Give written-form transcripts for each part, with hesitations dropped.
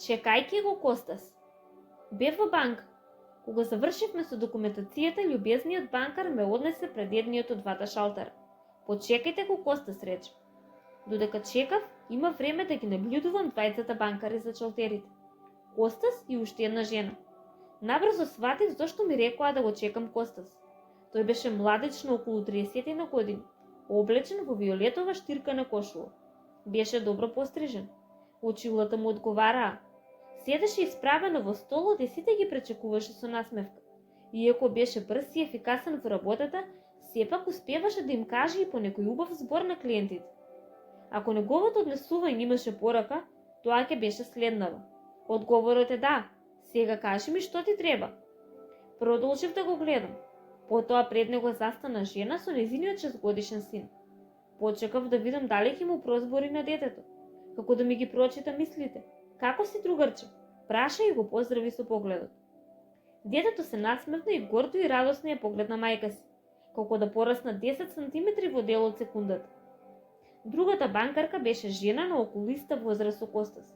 Чекајќи го Костас. Бев во банка. Кога завршивме со документацијата, љубезниот банкар ме однесе пред едниот од двата шалтера. Почекајте го Костас, рече. Додека чекав, има време да ги наблюдувам двајцата банкари за шалтерите. Костас и уште една жена. Набрзо сватив зошто ми рекоа да го чекам Костас. Тој беше младеч на околу 30 на години, облечен во виолетова штиркана кошула. Беше добро пострижен. Очилата му одговараа. Седеше исправено во столот и сите ги пречекуваше со насмевка. Иако беше брз и ефикасен во работата, сепак успеваше да им каже и по некој убав збор на клиентите. Ако неговото однесување имаше порака, тоа ќе беше следнава. Одговорот е да. Сега кажи ми што ти треба. Продолжив да го гледам. Потоа пред него застана жена со нејзиниот 6-годишен син. Почекав да видам дали ќе му прозбори на детето, како да ми ги прочита мислите. Како си, другарче? Праша и го поздрави со погледот. Детето се насмевна и гордо и радосно ја погледна мајка си, како да порасна 10 сантиметри во дел од секундата. Другата банкарка беше жена на околу иста возраст со Костас,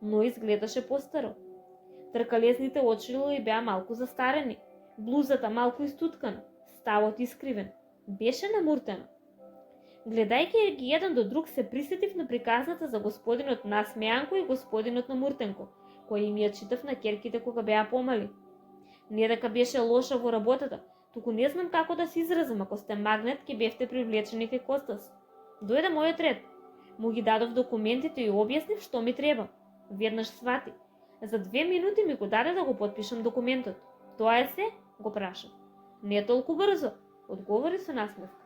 но изгледаше постаро. Тркалезните очила и беа малку застарени, блузата малку истуткана, ставот искривен, беше намуртена. Гледајќи ги еден до друг, се присетив на приказната за господинот Насмеанко и господинот Намуртенко, кој им ја читав на ќерките кога беа помали. Не дека беше лоша во работата, туку не знам како да се изразам, ако сте магнет ќе бевте привлечени кај Костас. Дојде мојот ред. Му ги дадов документите и објаснив што ми треба. Веднаш свати. За 2 минути ми го даде да го потпишам документот. Тоа е се? Го прашав. Не толку брзо, одговори со насмевка.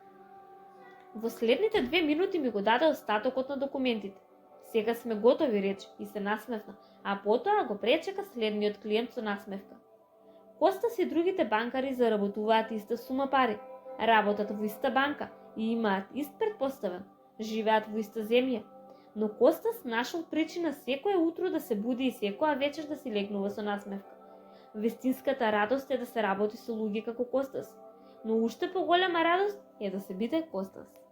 Во следните 2 минути ми го даде остатокот на документите. Сега сме готови, рече и се насмевна, а потоа го пречека следниот клиент со насмевка. Костас и другите банкари заработуваат иста сума пари, работат во иста банка и имаат ист претпоставен, живеат во иста земја. Но Костас нашол причина секое утро да се буди и секоја вечер да си легнува со насмевка. Вистинската радост е да се работи со луѓе како Костас, но уште поголема радост е да се биде Костас.